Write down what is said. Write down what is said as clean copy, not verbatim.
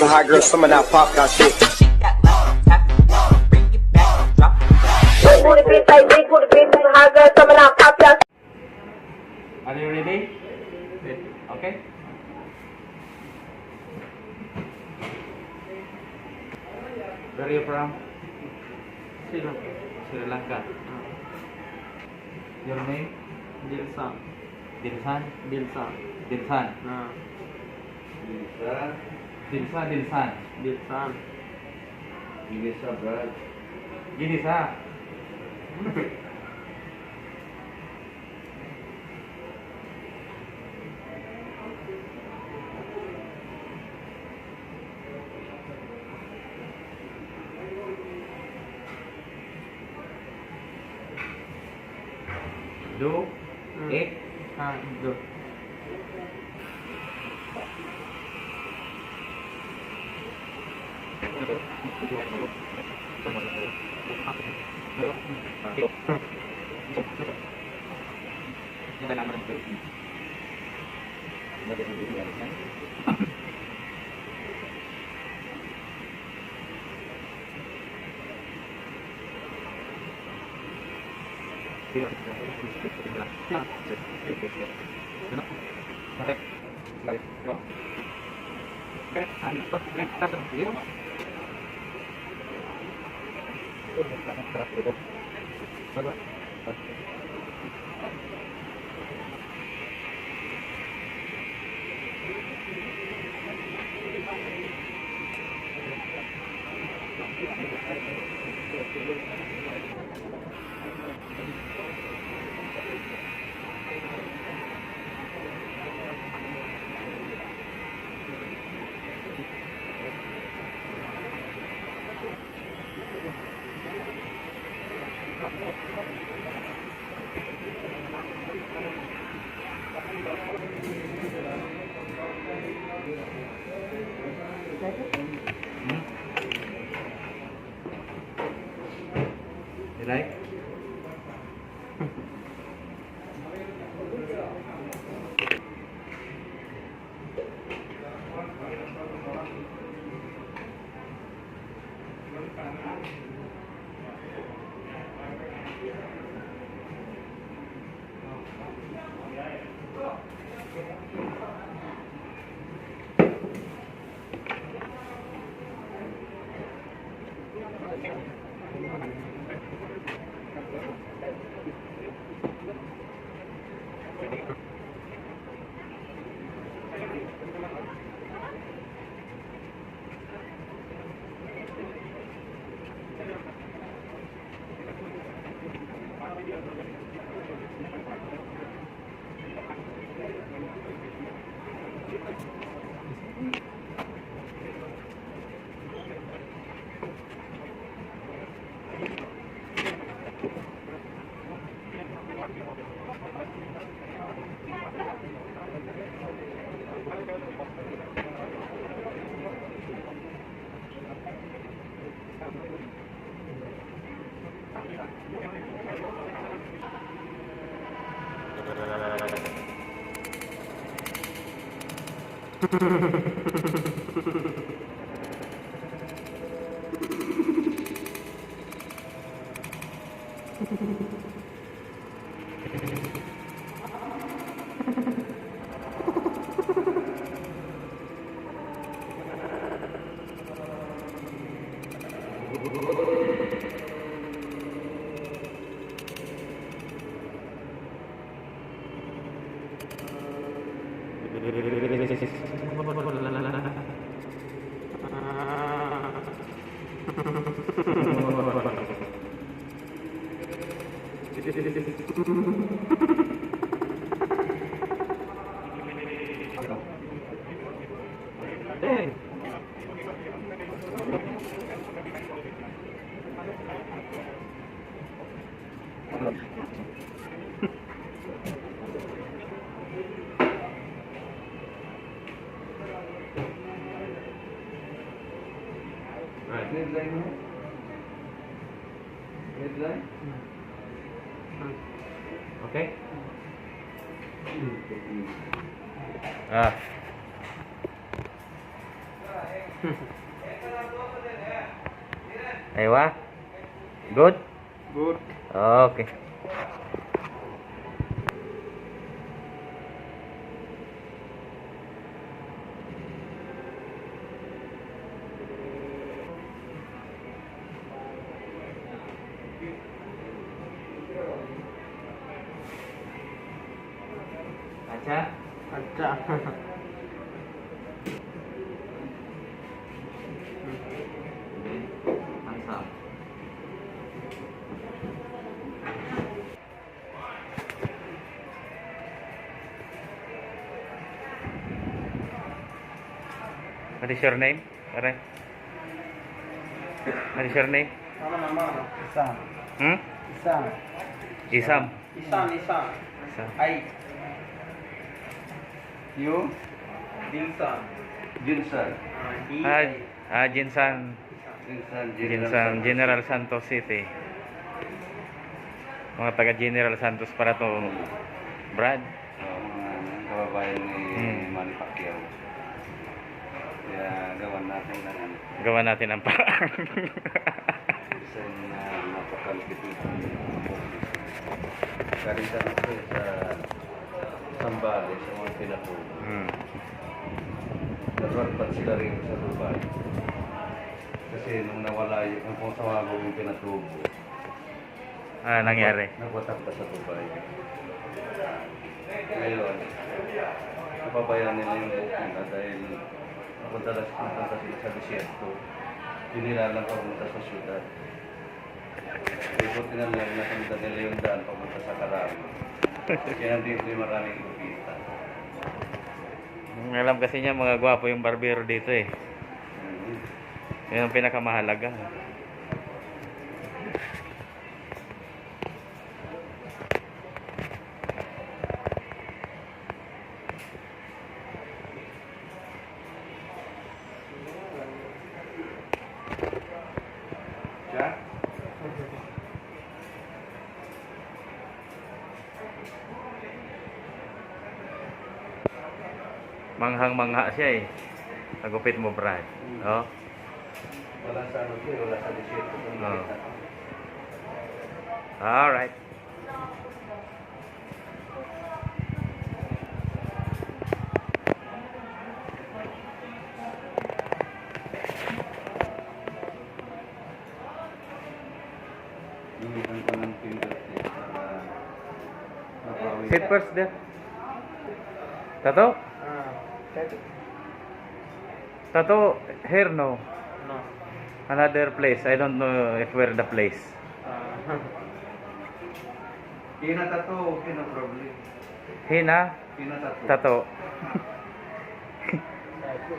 hot girl, some of that pop got shit. Big booty bitch, like big booty bitch, hot girl, some of that pop y'all. Are you ready? Okay. Where are you from? Sri Lanka. Your name? Dilsan. Dilsan? Dilsan. Dilsan. Dilsan. Dilsan. Gini sah. Do, ek, हाँ दो. You like? Red line है? Red line? Okay? Ah. Aywa? Good? Good. Okay. Acha? अच्छा. Handsome. What is your name? Pare? What is your name? Ano naman? Isang. Hmm? Isang. Isam. Isang. Isam. Ay. You? Dilsan. Jinsan. Jinsan. Jinsan, General Santos City. Mga taga General Santos para to, Brad. Mga kababayan ni Manny Pacquiao. Kaya gawan natin ng ano. Gawa natin ang paraan. Isa na napakalipit ng karisan ako sa Sambales, sa mga pinatubo. Nagwarpat sila rin sa Dubai. Kasi nung nawala yung kung sawabo yung pinatubo, Nangyari. nagwatak pa sa Dubai. Ngayon, napabayaan nila yung booking na dahil napunta sila sa desierto. Hindi nila lang papunta sa syudad. Ibuti na lang napunta nila yung daan papunta sa Carami. Kaya dito yung maraming lupita. Alam kasi niya mga gwapo yung barbero dito eh. Yan ang pinakamahalaga. Siya? Manghang-mangha siya eh. Nagupit mo, Brad. Oh. Wala sa ano siya, wala sa desierto. Oo. Alright. Lumitan ko ng fingertip para mabawi. Sit first there. Tato? Tato, here no. No. Another place. I don't know if where the place. Pinatato, okay no problem. Hina, Pinatato. tato. Tato.